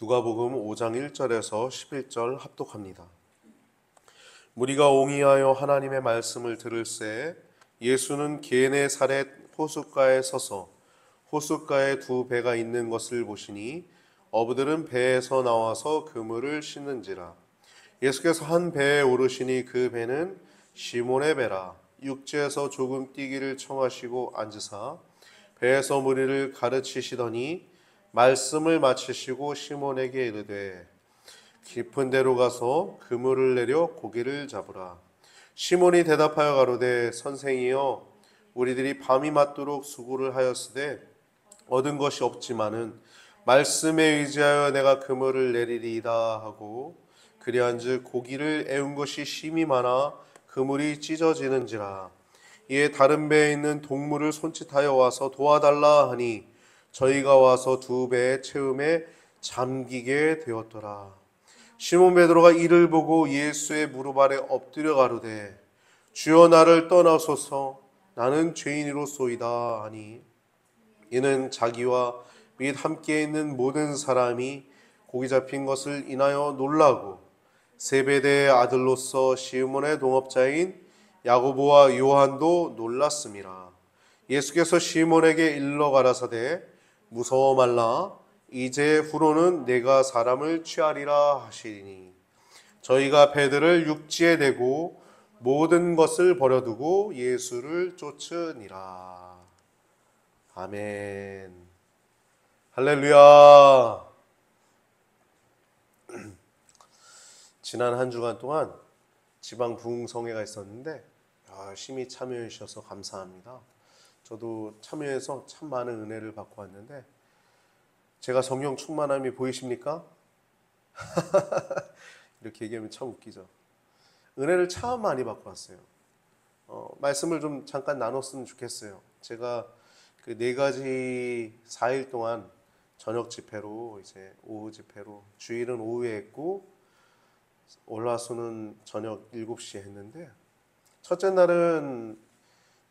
누가복음 5장 1절에서 11절 합독합니다. 무리가 옹이하여 하나님의 말씀을 들을새 예수는 게네사렛 호숫가에 서서 호숫가에 두 배가 있는 것을 보시니 어부들은 배에서 나와서 그물을 씻는지라. 예수께서 한 배에 오르시니 그 배는 시몬의 배라. 육지에서 조금 뛰기를 청하시고 앉으사 배에서 무리를 가르치시더니 말씀을 마치시고 시몬에게 이르되 깊은 데로 가서 그물을 내려 고기를 잡으라. 시몬이 대답하여 가로되 선생이여 우리들이 밤이 맞도록 수고를 하였으되 얻은 것이 없지만은 말씀에 의지하여 내가 그물을 내리리이다 하고 그리한즉 고기를 애운 것이 심히 많아 그물이 찢어지는지라. 이에 다른 배에 있는 동물을 손짓하여 와서 도와달라 하니 저희가 와서 두 배의 채움에 잠기게 되었더라. 시몬 베드로가 이를 보고 예수의 무릎 아래 엎드려 가로되 주여 나를 떠나소서 나는 죄인이로소이다 하니 이는 자기와 및 함께 있는 모든 사람이 고기 잡힌 것을 인하여 놀라고 세베대의 아들로서 시몬의 동업자인 야고보와 요한도 놀랐음이라. 예수께서 시몬에게 일러 가라사대 무서워 말라 이제 후로는 내가 사람을 취하리라 하시니 저희가 배들을 육지에 대고 모든 것을 버려두고 예수를 쫓으니라. 아멘. 할렐루야. 지난 한 주간 동안 지방 부흥성회가 있었는데 열심히 참여해 주셔서 감사합니다. 저도 참여해서 참 많은 은혜를 받고 왔는데 제가 성령 충만함이 보이십니까? 이렇게 얘기하면 참 웃기죠. 은혜를 참 많이 받고 왔어요. 말씀을 좀 잠깐 나눴으면 좋겠어요. 제가 그 4가지 4일 동안 저녁 집회로 이제 오후 집회로 주일은 오후에 했고 월화수는 저녁 7시에 했는데 첫째 날은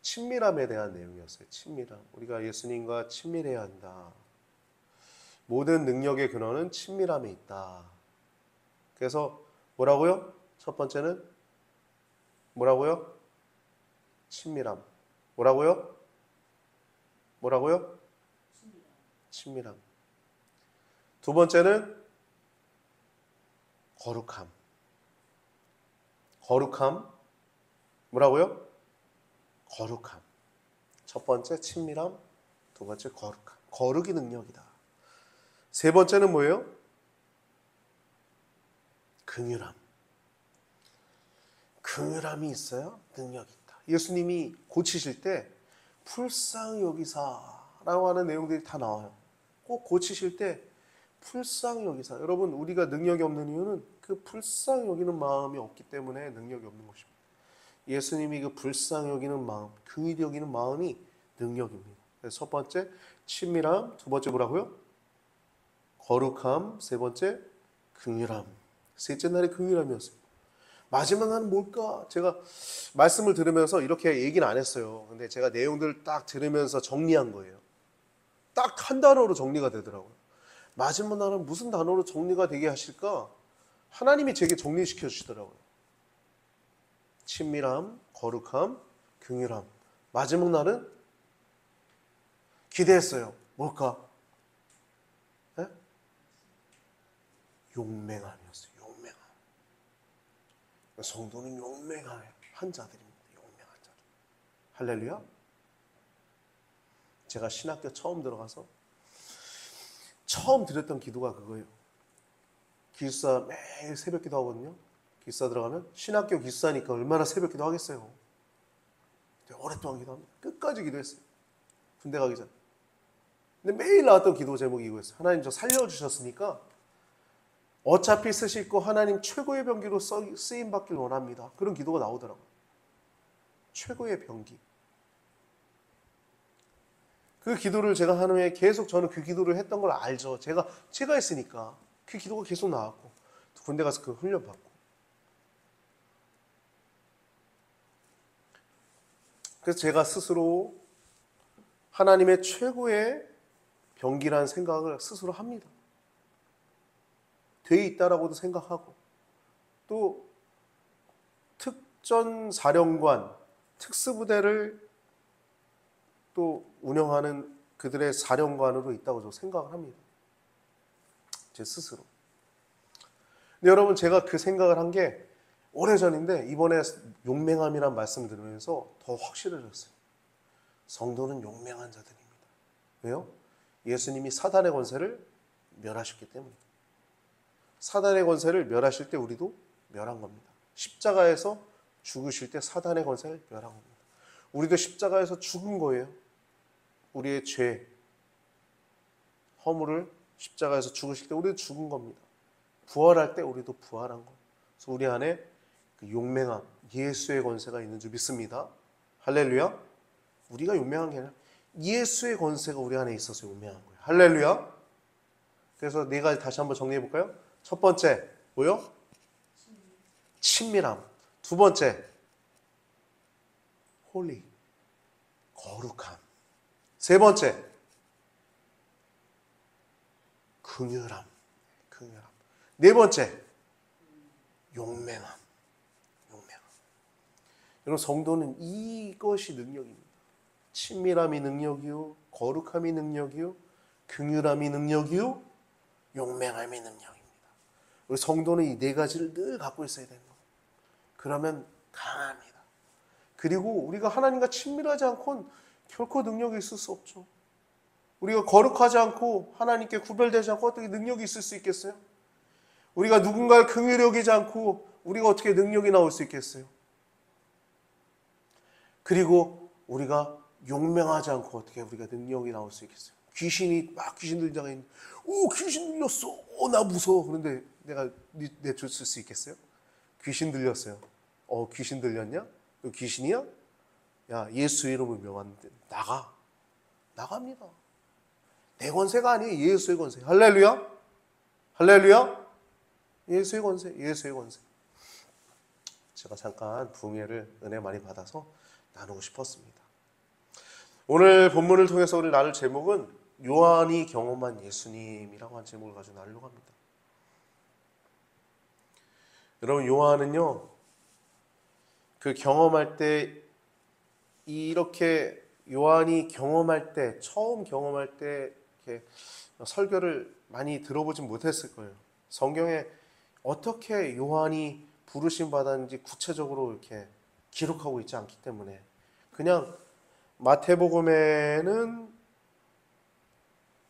친밀함에 대한 내용이었어요. 친밀함. 우리가 예수님과 친밀해야 한다. 모든 능력의 근원은 친밀함에 있다. 그래서 뭐라고요? 첫 번째는 뭐라고요? 친밀함. 뭐라고요? 뭐라고요? 친밀함. 두 번째는 거룩함. 거룩함. 뭐라고요? 거룩함. 첫 번째 친밀함, 두 번째 거룩함. 거룩이 능력이다. 세 번째는 뭐예요? 긍휼함. 긍휼함이 있어야 능력이 있다. 예수님이 고치실 때 불쌍히 여기사라고 하는 내용들이 다 나와요. 꼭 고치실 때 불쌍히 여기사. 여러분 우리가 능력이 없는 이유는 그 불쌍히 여기는 마음이 없기 때문에 능력이 없는 것입니다. 예수님이 그 불쌍히 여기는 마음, 긍휼히 여기는 마음이 능력입니다. 그래서 첫 번째 친밀함, 두 번째 뭐라고요? 거룩함, 세 번째 긍휼함. 셋째 날이 긍휼함이었어요. 마지막 날은 뭘까? 제가 말씀을 들으면서 이렇게 얘기는 안 했어요. 근데 제가 내용들을 딱 들으면서 정리한 거예요. 딱 한 단어로 정리가 되더라고요. 마지막 날은 무슨 단어로 정리가 되게 하실까? 하나님이 제게 정리시켜 주시더라고요. 친밀함, 거룩함, 긍휼함. 마지막 날은 기대했어요. 뭘까? 네? 용맹함이었어요. 용맹함. 성도는 용맹한 자들입니다. 용맹한 자들. 할렐루야. 제가 신학교 처음 들어가서 처음 드렸던 기도가 그거예요. 기숙사 매일 새벽 기도 하거든요. 기숙사 들어가면 신학교 기숙사니까 얼마나 새벽 기도 하겠어요. 오랫동안 기도합니다. 끝까지 기도했어요. 군대 가기 전에. 근데 매일 나왔던 기도 제목이 이거였어요. 하나님 저 살려주셨으니까 어차피 쓰실 거 하나님 최고의 병기로 쓰임받길 원합니다. 그런 기도가 나오더라고요. 최고의 병기. 그 기도를 제가 한 후에 계속 저는 그 기도를 했던 걸 알죠. 제가 했으니까 그 기도가 계속 나왔고 군대 가서 그 훈련 받고. 그래서 제가 스스로 하나님의 최고의 병기라는 생각을 스스로 합니다. 돼 있다라고도 생각하고, 또 특전사령관, 특수부대를 또 운영하는 그들의 사령관으로 있다고 저는 생각을 합니다. 제 스스로. 근데 여러분, 제가 그 생각을 한 게 오래전인데 이번에 용맹함이란 말씀을 들으면서 더 확실해졌어요. 성도는 용맹한 자들입니다. 왜요? 예수님이 사단의 권세를 멸하셨기 때문에. 사단의 권세를 멸하실 때 우리도 멸한 겁니다. 십자가에서 죽으실 때 사단의 권세를 멸한 겁니다. 우리도 십자가에서 죽은 거예요. 우리의 죄, 허물을 십자가에서 죽으실 때 우리도 죽은 겁니다. 부활할 때 우리도 부활한 거예요. 그래서 우리 안에 그 용맹함, 예수의 권세가 있는 줄 믿습니다. 할렐루야. 우리가 용맹한 게 아니라 예수의 권세가 우리 안에 있어서 용맹한 거예요. 할렐루야. 그래서 네 가지 다시 한번 정리해 볼까요? 첫 번째, 뭐요? 친밀함. 두 번째, 홀리, 거룩함. 세 번째, 긍휼함. 네 번째, 용맹함. 여러분, 성도는 이것이 능력입니다. 친밀함이 능력이요, 거룩함이 능력이요, 긍휼함이 능력이요, 용맹함이 능력입니다. 우리 성도는 이 네 가지를 늘 갖고 있어야 되는 거예요. 그러면 강합니다. 그리고 우리가 하나님과 친밀하지 않고는 결코 능력이 있을 수 없죠. 우리가 거룩하지 않고 하나님께 구별되지 않고 어떻게 능력이 있을 수 있겠어요? 우리가 누군가를 긍휼히 여기지 않고 우리가 어떻게 능력이 나올 수 있겠어요? 그리고 우리가 용맹하지 않고 어떻게 우리가 능력이 나올 수 있겠어요? 귀신이 막 귀신 들린 자가 있는데, 오, 귀신 들렸어. 나 무서워. 그런데 내가 내쫓을 수 있겠어요? 귀신 들렸어요. 귀신 들렸냐? 너 귀신이야? 야, 예수 이름을 명하는데 나갑니다. 내 권세가 아니에요. 예수의 권세. 할렐루야. 할렐루야. 예수의 권세. 예수의 권세. 제가 잠깐 부흥회를 은혜 많이 받아서 나누고 싶었습니다. 오늘 본문을 통해서 우리 나눌 제목은 요한이 경험한 예수님이라고 한 제목을 가지고 나누려고 합니다. 여러분, 요한은요, 그 경험할 때, 이렇게 요한이 경험할 때, 처음 경험할 때 이렇게 설교를 많이 들어보진 못했을 거예요. 성경에 어떻게 요한이 부르심 받았는지 구체적으로 이렇게 기록하고 있지 않기 때문에, 그냥 마태복음에는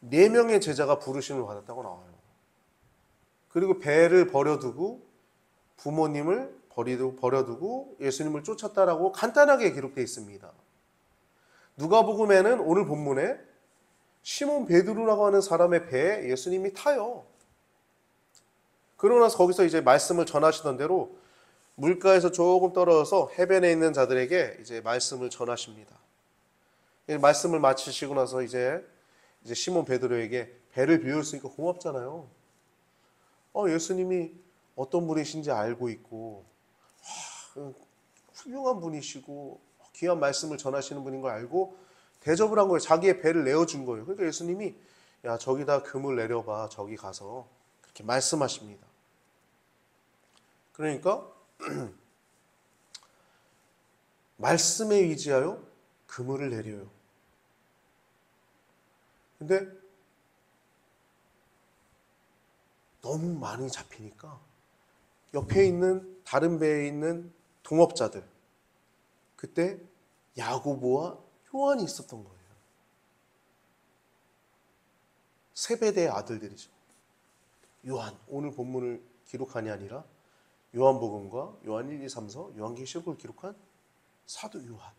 4명의 제자가 부르심을 받았다고 나와요. 그리고 배를 버려두고 부모님을 버려두고 예수님을 쫓았다라고 간단하게 기록되어 있습니다. 누가복음에는 오늘 본문에 시몬 베드로라고 하는 사람의 배에 예수님이 타요. 그러고 나서 거기서 이제 말씀을 전하시던 대로 물가에서 조금 떨어져서 해변에 있는 자들에게 이제 말씀을 전하십니다. 말씀을 마치시고 나서 이제 시몬 베드로에게 배를 비울 수 있고 고맙잖아요. 예수님이 어떤 분이신지 알고 있고, 훌륭한 분이시고 귀한 말씀을 전하시는 분인 걸 알고 대접을 한 거예요. 자기의 배를 내어준 거예요. 그러니까 예수님이, 야, 저기다 금을 내려봐. 저기 가서. 그렇게 말씀하십니다. 그러니까 말씀에 의지하여 그물을 내려요. 근데 너무 많이 잡히니까 옆에 있는 다른 배에 있는 동업자들, 그때 야고보와 요한이 있었던 거예요. 세베대의 아들들이죠. 요한, 오늘 본문을 기록한이 아니라 요한복음과 요한 1, 2, 3서, 요한계시록을 기록한 사도 요한.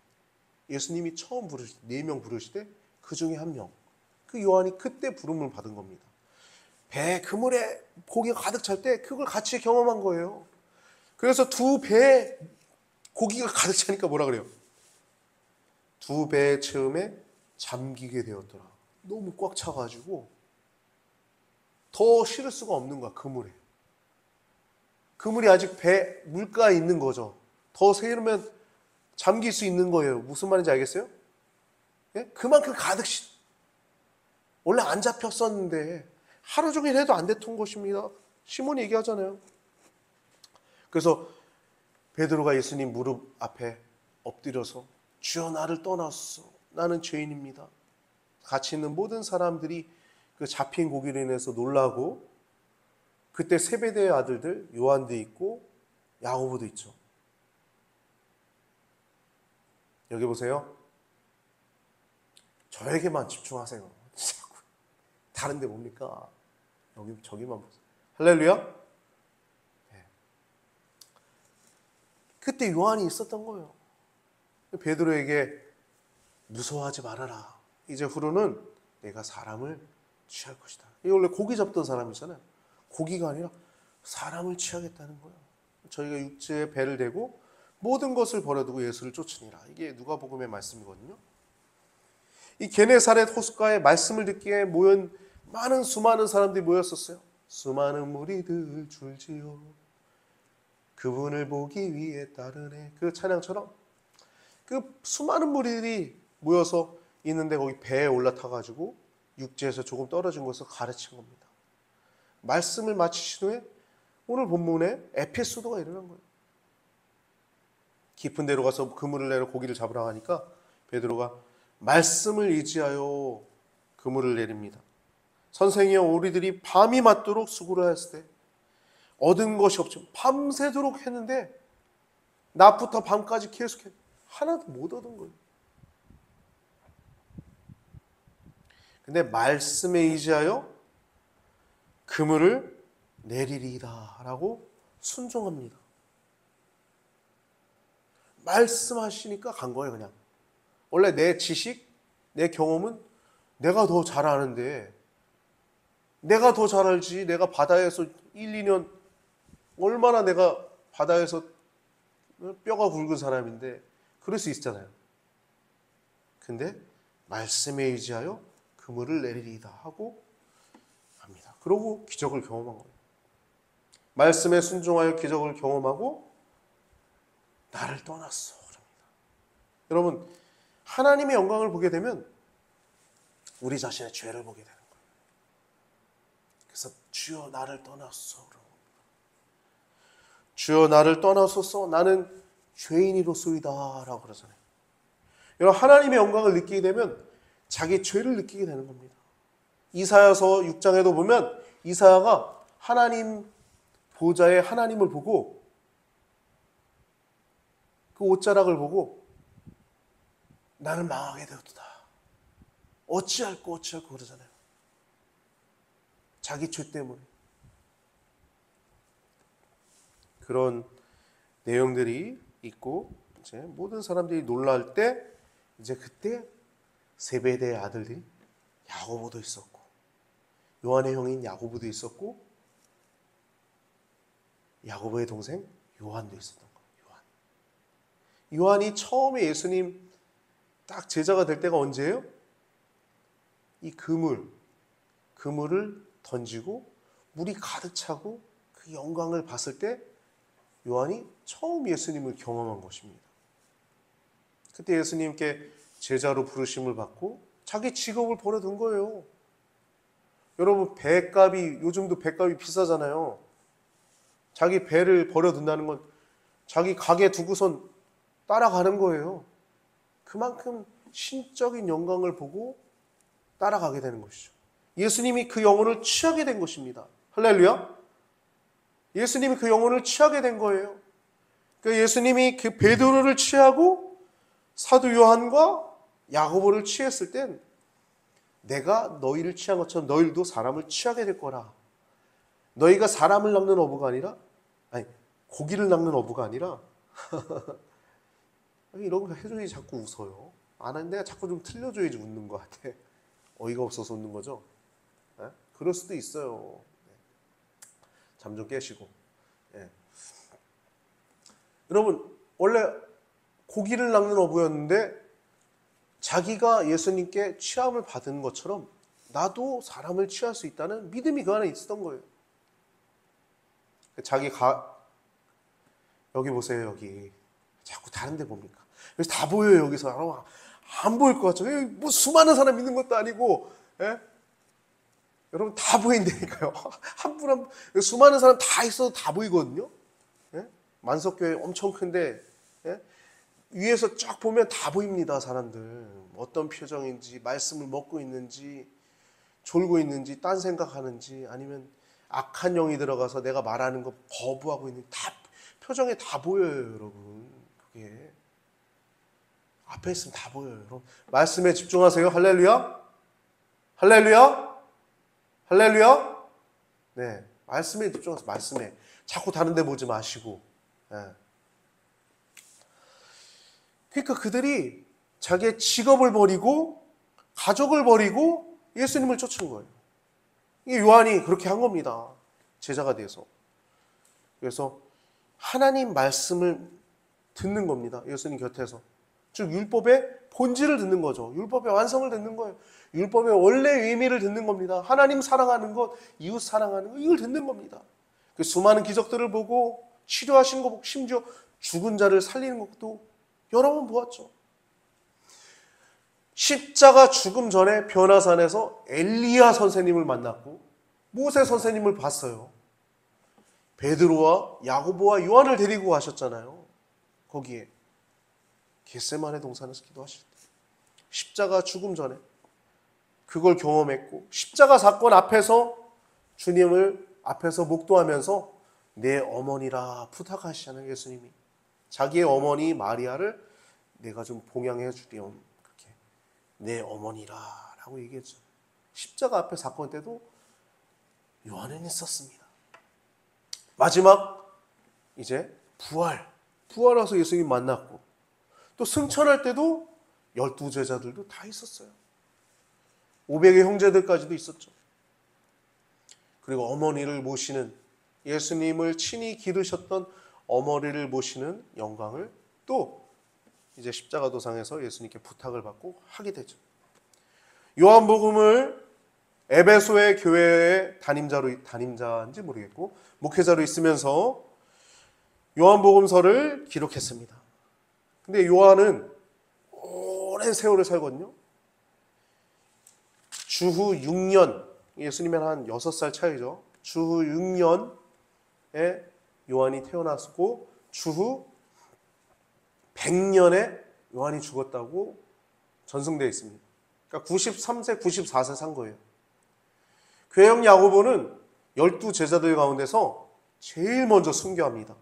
예수님이 처음 부르실 때 4명 부르실 때 그 중에 한 명, 그 요한이 그때 부름을 받은 겁니다. 배 그물에 고기가 가득 찰 때 그걸 같이 경험한 거예요. 그래서 두 배에 고기가 가득 차니까 뭐라 그래요? 두 배의 체험에 잠기게 되었더라. 너무 꽉 차가지고 더 실을 수가 없는 거야. 그물에. 그물이 아직 배 물가에 있는 거죠. 더 세우면 잠길 수 있는 거예요. 무슨 말인지 알겠어요? 예? 그만큼 가득 원래 안 잡혔었는데 하루 종일 해도 안 됐던 것입니다. 시몬이 얘기하잖아요. 그래서 베드로가 예수님 무릎 앞에 엎드려서 주여 나를 떠나소서 나는 죄인입니다. 같이 있는 모든 사람들이 그 잡힌 고기로 인해서 놀라고 그때 세베대의 아들들 요한도 있고 야고보도 있죠. 여기 보세요. 저에게만 집중하세요. 자꾸 다른 데 뭡니까? 여기 저기만 보세요. 할렐루야. 네. 그때 요한이 있었던 거예요. 베드로에게 무서워하지 말아라. 이제 후로는 내가 사람을 취할 것이다. 이 원래 고기 잡던 사람이잖아요. 고기가 아니라 사람을 취하겠다는 거예요. 저희가 육지에 배를 대고 모든 것을 버려두고 예수를 쫓으니라. 이게 누가복음의 말씀이거든요. 이 게네사렛 호숫가에 말씀을 듣기에 모인 수많은 사람들이 모였었어요. 수많은 무리들 줄지어 그분을 보기 위해 따르네. 그 찬양처럼 그 수많은 무리들이 모여서 있는데 거기 배에 올라타가지고 육지에서 조금 떨어진 곳에서 가르친 겁니다. 말씀을 마치신 후에 오늘 본문에 에페소도가 일어난 거예요. 깊은 데로 가서 그물을 내려 고기를 잡으라 하니까 베드로가 말씀을 의지하여 그물을 내립니다. 선생이여 우리들이 밤이 맞도록 수고를 했을 때 얻은 것이 없죠. 밤새도록 했는데 낮부터 밤까지 계속해 하나도 못 얻은 거예요. 근데 말씀에 의지하여 그물을 내리리이다 라고 순종합니다. 말씀하시니까 간 거예요. 그냥 원래 내 지식, 내 경험은 내가 더 잘 아는데 내가 더 잘 알지. 내가 바다에서 1, 2년 얼마나 내가 바다에서 뼈가 굵은 사람인데 그럴 수 있잖아요. 근데 말씀에 의지하여 그물을 내리리이다 하고 합니다. 그러고 기적을 경험한 거예요. 말씀에 순종하여 기적을 경험하고 나를 떠났어. 그럽니다. 여러분 하나님의 영광을 보게 되면 우리 자신의 죄를 보게 되는 거예요. 그래서 주여 나를 떠났어. 주여 나를 떠나소서 나는 죄인이로소이다 라고 그러잖아요. 여러분 하나님의 영광을 느끼게 되면 자기 죄를 느끼게 되는 겁니다. 이사야서 6장에도 보면 이사야가 하나님 보좌에 하나님을 보고 그 옷자락을 보고 나는 망하게 되었다. 어찌할꼬 그러잖아요. 자기 죄 때문에. 그런 내용들이 있고 이제 모든 사람들이 놀랄 때 이제 그때 세베대의 아들들이 야고보도 있었고 요한의 형인 야고보도 있었고 야고보의 동생 요한도 있었던 거예요. 요한이 처음에 예수님 딱 제자가 될 때가 언제예요? 이 그물을 던지고 물이 가득 차고 그 영광을 봤을 때 요한이 처음 예수님을 경험한 것입니다. 그때 예수님께 제자로 부르심을 받고 자기 직업을 버려둔 거예요. 여러분 요즘도 배값이 비싸잖아요. 자기 배를 버려둔다는 건 자기 가게 두고선 따라가는 거예요. 그만큼 신적인 영광을 보고 따라가게 되는 것이죠. 예수님이 그 영혼을 취하게 된 것입니다. 할렐루야. 예수님이 그 영혼을 취하게 된 거예요. 그러니까 예수님이 그 베드로를 취하고 사도 요한과 야고보를 취했을 땐 내가 너희를 취한 것처럼 너희도 사람을 취하게 될 거라. 너희가 사람을 낚는 어부가 아니라 고기를 낚는 어부가 아니라 이런 거 해줘야지 자꾸 웃어요. 안 하는데 내가 자꾸 좀 틀려줘야지 웃는 것 같아. 어이가 없어서 웃는 거죠. 네? 그럴 수도 있어요. 잠 좀 깨시고. 네. 여러분 원래 고기를 낚는 어부였는데 자기가 예수님께 취함을 받은 것처럼 나도 사람을 취할 수 있다는 믿음이 그 안에 있었던 거예요. 여기 보세요. 여기 자꾸 다른 데 봅니까? 그래서 다 보여요. 여기서 안 보일 것 같죠. 뭐 수많은 사람 있는 것도 아니고. 예? 여러분 다 보인다니까요. 한 분 한 분, 수많은 사람 다 있어도 다 보이거든요. 예? 만석교회 엄청 큰데 예? 위에서 쫙 보면 다 보입니다. 사람들 어떤 표정인지, 말씀을 먹고 있는지, 졸고 있는지, 딴 생각하는지, 아니면 악한 영이 들어가서 내가 말하는 거 거부하고 있는지 다 표정에 다 보여요. 여러분 그게 앞에 있으면 다 보여요. 여러분 말씀에 집중하세요. 할렐루야, 할렐루야, 할렐루야. 네, 말씀에 집중하세요. 말씀에 자꾸 다른 데 보지 마시고. 네. 그러니까 그들이 자기의 직업을 버리고 가족을 버리고 예수님을 쫓은 거예요. 이 요한이 그렇게 한 겁니다. 제자가 돼서. 그래서 하나님 말씀을 듣는 겁니다. 예수님 곁에서. 즉 율법의 본질을 듣는 거죠. 율법의 완성을 듣는 거예요. 율법의 원래 의미를 듣는 겁니다. 하나님 사랑하는 것, 이웃 사랑하는 것, 이걸 듣는 겁니다. 그 수많은 기적들을 보고 치료하시는 거 보고 심지어 죽은 자를 살리는 것도 여러 번 보았죠. 십자가 죽음 전에 변화산에서 엘리야 선생님을 만났고 모세 선생님을 봤어요. 베드로와 야고보와 요한을 데리고 가셨잖아요. 거기에 겟세마네 동산에서 기도하실 때 십자가 죽음 전에 그걸 경험했고 십자가 사건 앞에서 주님을 앞에서 목도하면서 내 어머니라 부탁하시잖아요. 예수님이 자기의 어머니 마리아를 내가 좀 봉양해 주렴, 그렇게 내 어머니라 라고 얘기했죠. 십자가 앞에 사건 때도 요한은 있었습니다. 마지막 이제 부활해서 예수님 만났고 또 승천할 때도 12제자들도 다 있었어요. 500의 형제들까지도 있었죠. 그리고 어머니를 모시는, 예수님을 친히 기르셨던 어머니를 모시는 영광을 또 이제 십자가 도상에서 예수님께 부탁을 받고 하게 되죠. 요한복음을 에베소의 교회의 담임자인지 모르겠고 목회자로 있으면서 요한복음서를 기록했습니다. 근데 요한은 오랜 세월을 살거든요. 주후 6년, 예수님은 한 6살 차이죠. 주후 6년에 요한이 태어났고 주후 100년에 요한이 죽었다고 전승되어 있습니다. 그러니까 93세, 94세 산 거예요. 괴형 야고보는 12제자들 가운데서 제일 먼저 순교합니다.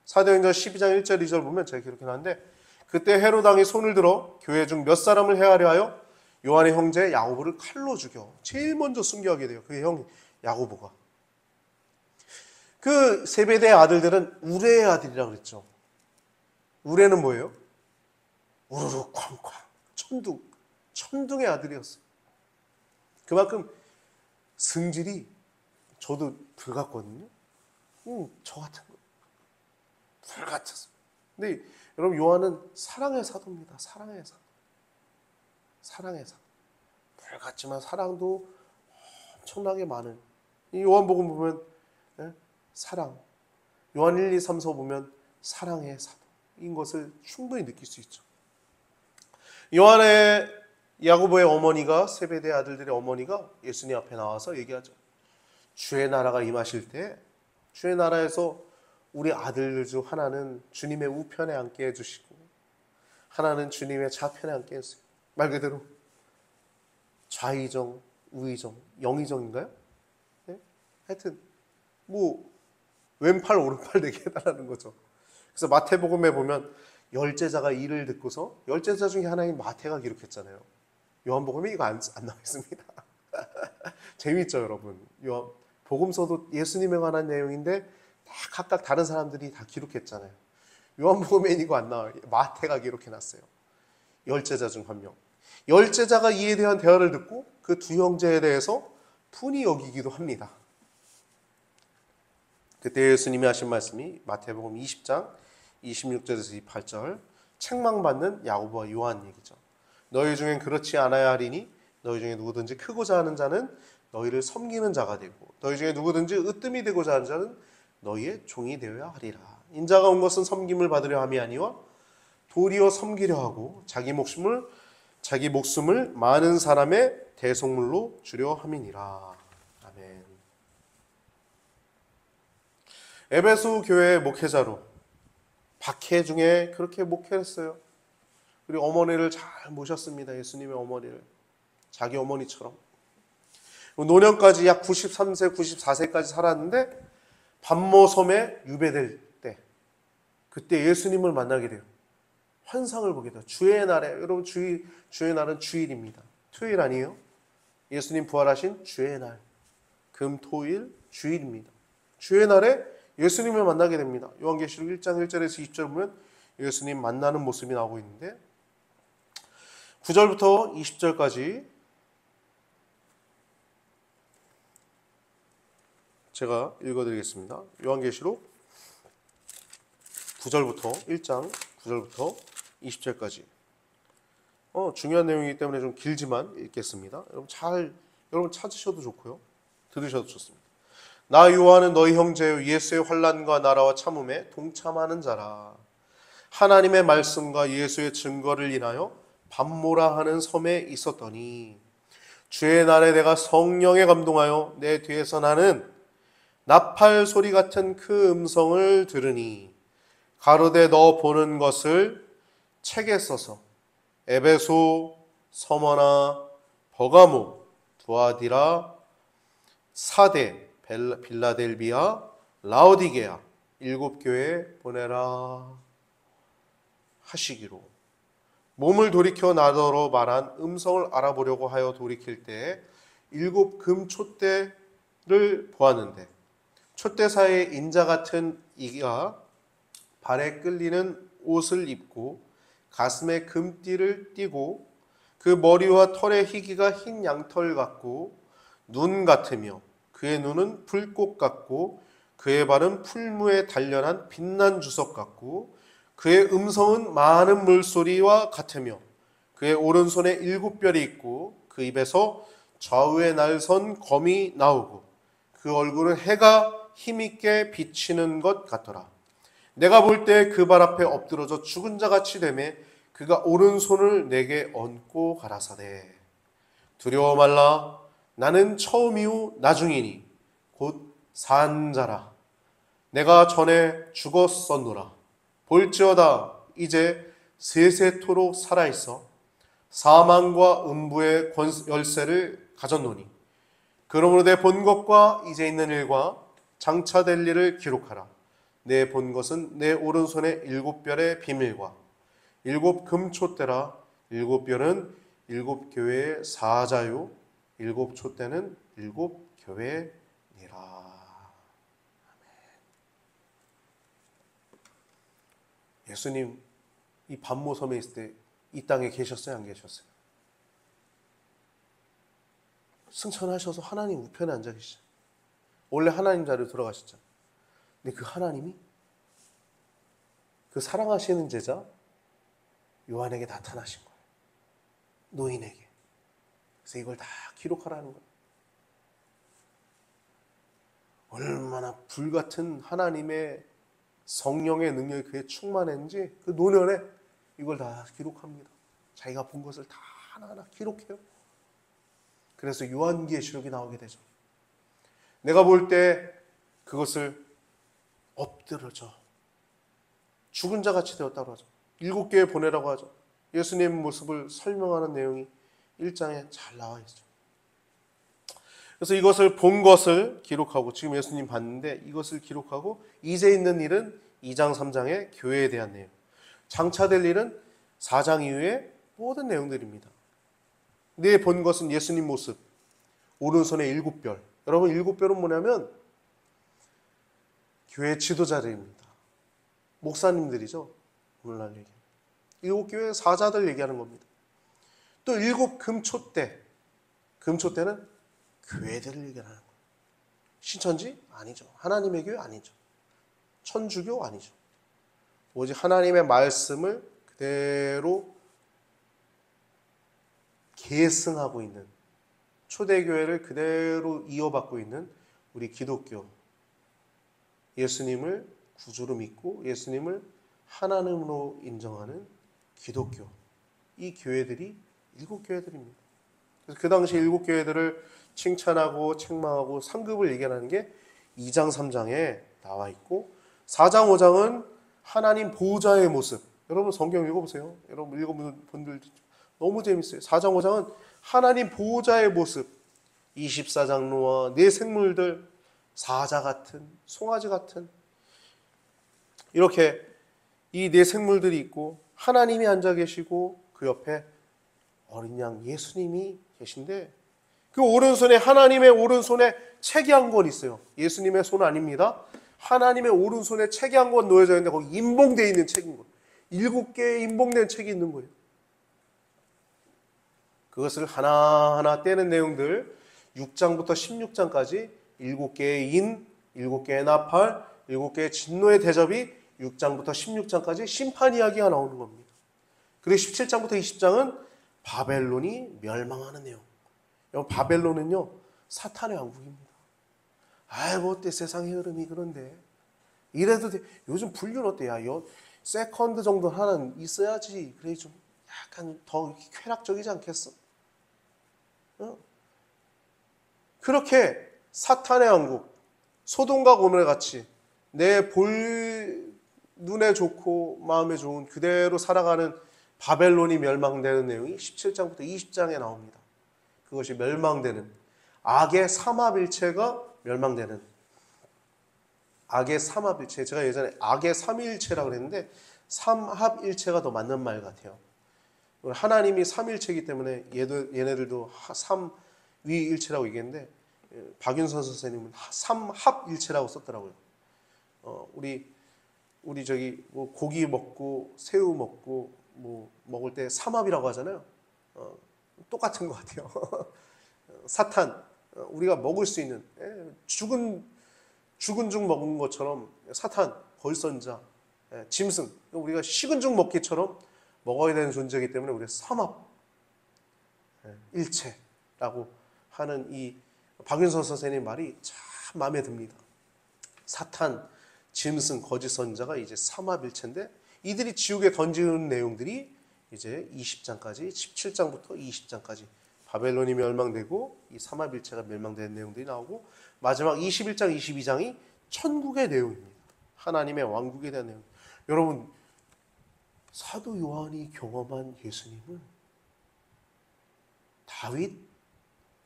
사도행전 12장 1절 2절 보면 제가 기록해놨는데 그때 헤롯 왕이 손을 들어 교회 중 몇 사람을 해하려 하여 요한의 형제 야고보를 칼로 죽여 제일 먼저 순교하게 돼요. 그의 형 야고보가. 그 세베대의 아들들은 우레의 아들이라고 그랬죠. 우레는 뭐예요? 우르르 쾅쾅 천둥의 아들이었어요. 그만큼 승질이 저도 불같거든요. 저 같은 거 불같았어요. 근데 여러분 요한은 사랑의 사도입니다. 사랑의 사도. 사랑의 사도. 불같지만 사랑도 엄청나게 많은 이 요한복음 보면 사랑. 요한 1, 2, 3, 4 보면 사랑의 사도인 것을 충분히 느낄 수 있죠. 요한의 야고보의 어머니가 세베대 아들들의 어머니가 예수님 앞에 나와서 얘기하죠. 주의 나라가 임하실 때 주의 나라에서 우리 아들들 중 하나는 주님의 우편에 앉게 해주시고 하나는 주님의 좌편에 앉게 해주세요. 말 그대로 좌의정, 우의정, 영의정인가요? 네? 하여튼 뭐 왼팔 오른팔 되게 해달라는 거죠. 그래서 마태복음에 보면 열제자가 이를 듣고서 열제자 중에 하나인 마태가 기록했잖아요. 요한복음에 이거 안 나와 있습니다. 재밌죠 여러분. 복음서도 예수님에 관한 내용인데 다 각각 다른 사람들이 다 기록했잖아요. 요한복음에 이거 안 나와요. 마태가 기록해놨어요. 열제자 중 한 명. 열제자가 이에 대한 대화를 듣고 그 두 형제에 대해서 분이 여기기도 합니다. 그때 예수님이 하신 말씀이 마태복음 20장 26절에서 28절 책망받는 야고보와 요한 얘기죠. 너희 중엔 그렇지 않아야 하리니 너희 중에 누구든지 크고자 하는 자는 너희를 섬기는 자가 되고 너희 중에 누구든지 으뜸이 되고자 하는 자는 너희의 종이 되어야 하리라. 인자가 온 것은 섬김을 받으려 함이 아니와 도리어 섬기려 하고 자기 목숨을 많은 사람의 대속물로 주려 함이니라. 에베소 교회 목회자로 박해 중에 그렇게 목회했어요. 그리고 어머니를 잘 모셨습니다. 예수님의 어머니를 자기 어머니처럼. 노년까지 약 93세, 94세까지 살았는데 반모섬에 유배될 때 그때 예수님을 만나게 돼요. 환상을 보게 돼요. 주의 날에, 여러분 주의 날은 주일입니다. 토요일 아니에요? 예수님 부활하신 주의 날, 금, 토일, 주일입니다. 주의 날에 예수님을 만나게 됩니다. 요한계시록 1장 1절에서 2절 보면 예수님 만나는 모습이 나오고 있는데 9절부터 20절까지 제가 읽어드리겠습니다. 요한계시록 9절부터 1장 9절부터 20절까지 중요한 내용이기 때문에 좀 길지만 읽겠습니다. 여러분 찾으셔도 좋고요. 들으셔도 좋습니다. 나 요한은 너희 형제 예수의 환난과 나라와 참음에 동참하는 자라. 하나님의 말씀과 예수의 증거를 인하여 밤모라 하는 섬에 있었더니 주의 날에 내가 성령에 감동하여 내 뒤에서 나는 나팔 소리 같은 그 음성을 들으니 가로되 너 보는 것을 책에 써서 에베소, 서머나, 버가모, 두아디라, 사데, 빌라델비아, 라오디게아 일곱 교회에 보내라 하시기로. 몸을 돌이켜 나더러 말한 음성을 알아보려고 하여 돌이킬 때 일곱 금 촛대를 보았는데 촛대 사이에 인자 같은 이가 발에 끌리는 옷을 입고 가슴에 금띠를 띠고 그 머리와 털의 희기가 흰 양털 같고 눈 같으며 그의 눈은 불꽃 같고 그의 발은 풀무에 단련한 빛난 주석 같고 그의 음성은 많은 물소리와 같으며 그의 오른손에 일곱 뼈리 있고 그 입에서 좌우에 날선 검이 나오고 그 얼굴은 해가 힘있게 비치는 것 같더라. 내가 볼 때 그 발 앞에 엎드러져 죽은 자같이 되매 그가 오른손을 내게 얹고 가라사대 두려워 말라. 나는 처음이요 나중이니 곧 산 자라. 내가 전에 죽었었노라. 볼지어다 이제 세세토록 살아있어 사망과 음부의 열쇠를 가졌노니 그러므로 내 본 것과 이제 있는 일과 장차될 일을 기록하라. 내 본 것은 내 오른손의 일곱 별의 비밀과 일곱 금촛대라. 일곱 별은 일곱 교회의 사자요 일곱 촛대는 일곱 교회니라. 예수님 이 반모섬에 있을 때 이 땅에 계셨어요? 안 계셨어요? 승천하셔서 하나님 우편에 앉아 계시죠. 원래 하나님 자리로 들어가셨죠. 근데 그 하나님이 그 사랑하시는 제자 요한에게 나타나신 거예요. 노인에게. 그래서 이걸 다 기록하라는 거예요. 얼마나 불같은 하나님의 성령의 능력이 그에 충만했는지 그 노년에 이걸 다 기록합니다. 자기가 본 것을 다 하나하나 기록해요. 그래서 요한계시록이 나오게 되죠. 내가 볼 때 그것을 엎드러져 죽은 자같이 되었다고 하죠. 일곱 교회 보내라고 하죠. 예수님 모습을 설명하는 내용이 1장에 잘 나와 있죠. 그래서 이것을 본 것을 기록하고 지금 예수님 봤는데 이것을 기록하고 이제 있는 일은 2장 3장의 교회에 대한 내용, 장차될 일은 4장 이후의 모든 내용들입니다. 내 본 것은 예수님 모습, 오른손에 일곱 별. 여러분 일곱 별은 뭐냐면 교회 지도자들입니다. 목사님들이죠. 오늘날 얘기. 일곱 교회 사자들 얘기하는 겁니다. 또 일곱 금촛대. 금촛대는 교회들을 얘기하는 거예요. 신천지? 아니죠. 하나님의 교회? 아니죠. 천주교? 아니죠. 오직 하나님의 말씀을 그대로 계승하고 있는 초대교회를 그대로 이어받고 있는 우리 기독교, 예수님을 구주로 믿고 예수님을 하나님으로 인정하는 기독교, 이 교회들이 일곱 교회들입니다. 그래서 그 당시 일곱 교회들을 칭찬하고 책망하고 상급을 얘기하는 게 2장 3장에 나와 있고 4장 5장은 하나님 보호자의 모습. 여러분 성경 읽어보세요. 여러분 읽어본 분들 너무 재밌어요. 4장 5장은 하나님 보호자의 모습. 24장 노아, 네 생물들, 사자 같은, 송아지 같은 이렇게 이 네 생물들이 있고 하나님이 앉아 계시고 그 옆에 어린 양 예수님이 계신데 그 오른손에 하나님의 오른손에 책이 한 권 있어요. 예수님의 손 아닙니다. 하나님의 오른손에 책이 한 권 놓여져 있는데 거기 인봉되어 있는 책인 거예요. 7개의 인봉된 책이 있는 거예요. 그것을 하나하나 떼는 내용들 6장부터 16장까지 7개의 인, 7개의 나팔, 7개의 진노의 대접이 6장부터 16장까지 심판 이야기가 나오는 겁니다. 그리고 17장부터 20장은 바벨론이 멸망하는 내용. 바벨론은요 사탄의 왕국입니다. 아이고 어때 세상의 흐름이 그런데 이래도 돼. 요즘 분류는 어때? 야, 세컨드 정도 하나는 있어야지. 그래 좀 약간 더 쾌락적이지 않겠어? 그렇게 사탄의 왕국, 소돔과 고모라 같이 내 눈에 좋고 마음에 좋은 그대로 살아가는 바벨론이 멸망되는 내용이 17장부터 20장에 나옵니다. 그것이 멸망되는 악의 삼합일체가 멸망되는 악의 삼합일체. 제가 예전에 악의 삼위일체라고 그랬는데 삼합일체가 더 맞는 말 같아요. 하나님이 삼일체이기 때문에 얘네들도 삼위일체라고 얘기했는데 박윤선 선생님은 삼합일체라고 썼더라고요. 우리 저기 뭐 고기 먹고 새우 먹고 뭐 먹을 때 삼합이라고 하잖아요. 똑같은 것 같아요. 사탄 우리가 먹을 수 있는 죽은 죽 먹은 것처럼 사탄 걸선자 짐승 우리가 식은 죽 먹기처럼 먹어야 되는 존재이기 때문에 우리가 삼합 일체라고 하는 이 박윤선 선생님 말이 참 마음에 듭니다. 사탄, 짐승, 거짓 선자가 이제 삼합일체인데 이들이 지옥에 던지는 내용들이 이제 20장까지 17장부터 20장까지 바벨론이 멸망되고 이 삼합일체가 멸망되는 내용들이 나오고 마지막 21장, 22장이 천국의 내용입니다. 하나님의 왕국에 대한 내용. 여러분 사도 요한이 경험한 예수님은 다윗,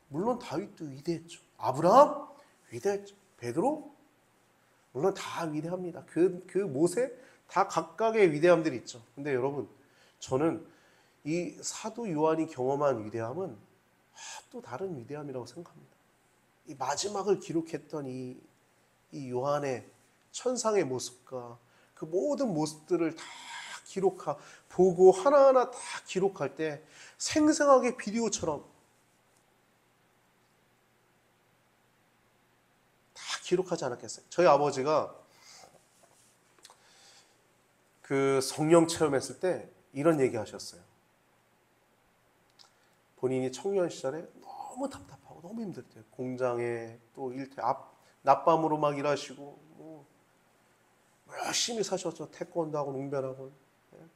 물론 다윗도 위대했죠. 아브라함 위대했죠. 베드로 물론 다 위대합니다. 그 모세 다 각각의 위대함들이 있죠. 근데 여러분 저는 이 사도 요한이 경험한 위대함은 또 다른 위대함이라고 생각합니다. 이 마지막을 기록했던 이 요한의 천상의 모습과 그 모든 모습들을 다 보고 하나하나 다 기록할 때 생생하게 비디오처럼 다 기록하지 않았겠어요? 저희 아버지가 그 성령 체험했을 때 이런 얘기 하셨어요. 본인이 청년 시절에 너무 답답하고 너무 힘들대요. 공장에 또 낮밤으로 막 일하시고 열심히 사셨죠. 태권도하고 농변하고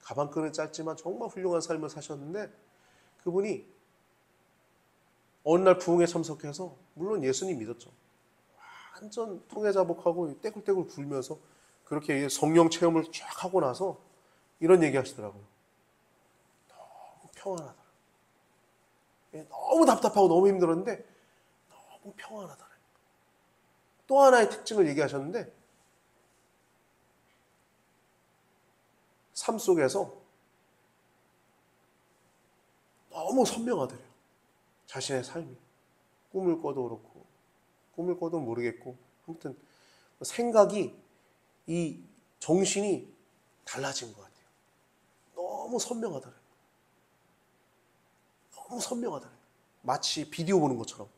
가방끈은 짧지만 정말 훌륭한 삶을 사셨는데 그분이 어느 날 부흥에 참석해서 물론 예수님 믿었죠. 완전 통해자복하고 떼굴떼굴 굴면서 그렇게 성령 체험을 쫙 하고 나서 이런 얘기 하시더라고요. 너무 평안하더라. 너무 답답하고 너무 힘들었는데 너무 평안하더라. 또 하나의 특징을 얘기하셨는데 삶 속에서 너무 선명하더래요. 자신의 삶이. 꿈을 꿔도 그렇고 꿈을 꿔도 모르겠고 아무튼 생각이 이 정신이 달라진 것 같아요. 너무 선명하더래요. 너무 선명하더래요. 마치 비디오 보는 것처럼.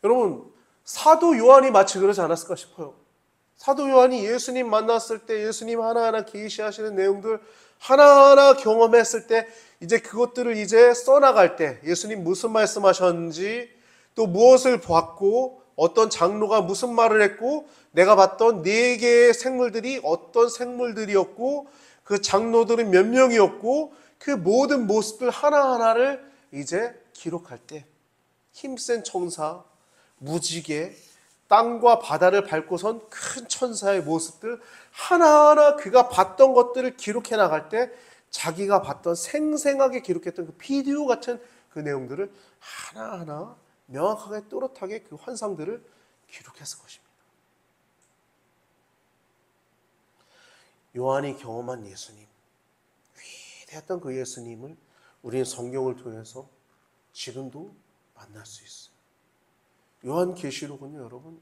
여러분 사도 요한이 마치 그러지 않았을까 싶어요. 사도 요한이 예수님 만났을 때 예수님 하나하나 계시하시는 내용들 하나하나 경험했을 때 이제 그것들을 이제 써나갈 때 예수님 무슨 말씀하셨는지 또 무엇을 봤고 어떤 장로가 무슨 말을 했고 내가 봤던 4개의 생물들이 어떤 생물들이었고 그 장로들은 몇 명이었고 그 모든 모습들 하나하나를 이제 기록할 때 힘센 천사, 무지개, 땅과 바다를 밟고선 큰 천사의 모습들 하나하나 그가 봤던 것들을 기록해 나갈 때 자기가 봤던 생생하게 기록했던 그 비디오 같은 그 내용들을 하나하나 명확하게 또렷하게 그 환상들을 기록했을 것입니다. 요한이 경험한 예수님, 위대했던 그 예수님을 우리는 성경을 통해서 지금도 만날 수 있어요. 요한계시록은요, 여러분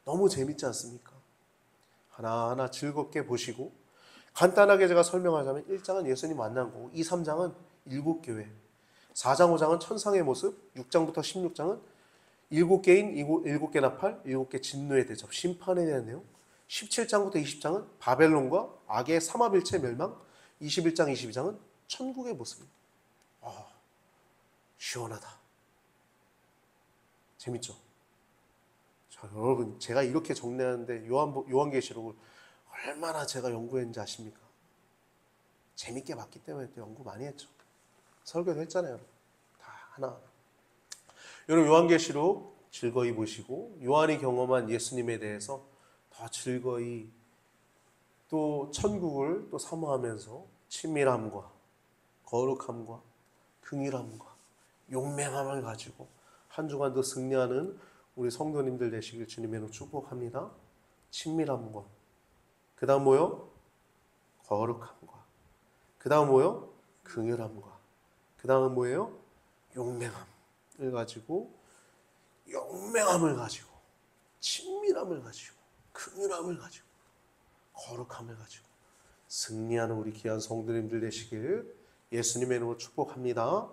너무 재밌지 않습니까? 하나하나 즐겁게 보시고, 간단하게 제가 설명하자면 1장은 예수님 만난 거고 2, 3장은 일곱 교회, 4장, 5장은 천상의 모습, 6장부터 16장은 일곱 개인, 일곱 개 나팔, 일곱 개 진노의 대접, 심판에 대한 내용, 17장부터 20장은 바벨론과 악의 삼합일체 멸망, 21장, 22장은 천국의 모습입니다. 시원하다. 재밌죠? 자, 여러분, 제가 이렇게 정리하는데 요한계시록을 얼마나 제가 연구했는지 아십니까? 재밌게 봤기 때문에 또 연구 많이 했죠. 설교도 했잖아요. 여러분. 다 하나하나. 여러분, 요한계시록 즐거이 보시고 요한이 경험한 예수님에 대해서 더 즐거이 또 천국을 또 사모하면서 친밀함과 거룩함과 긍휼함과 용맹함을 가지고 한 주간도 승리하는 우리 성도님들 되시길 주님의 이름으로 축복합니다. 친밀함과 그 다음 뭐요? 거룩함과 그 다음 뭐요? 긍휼함과 그 다음은 뭐예요? 용맹함을 가지고 친밀함을 가지고 긍휼함을 가지고 거룩함을 가지고 승리하는 우리 귀한 성도님들 되시길 예수님의 이름으로 축복합니다.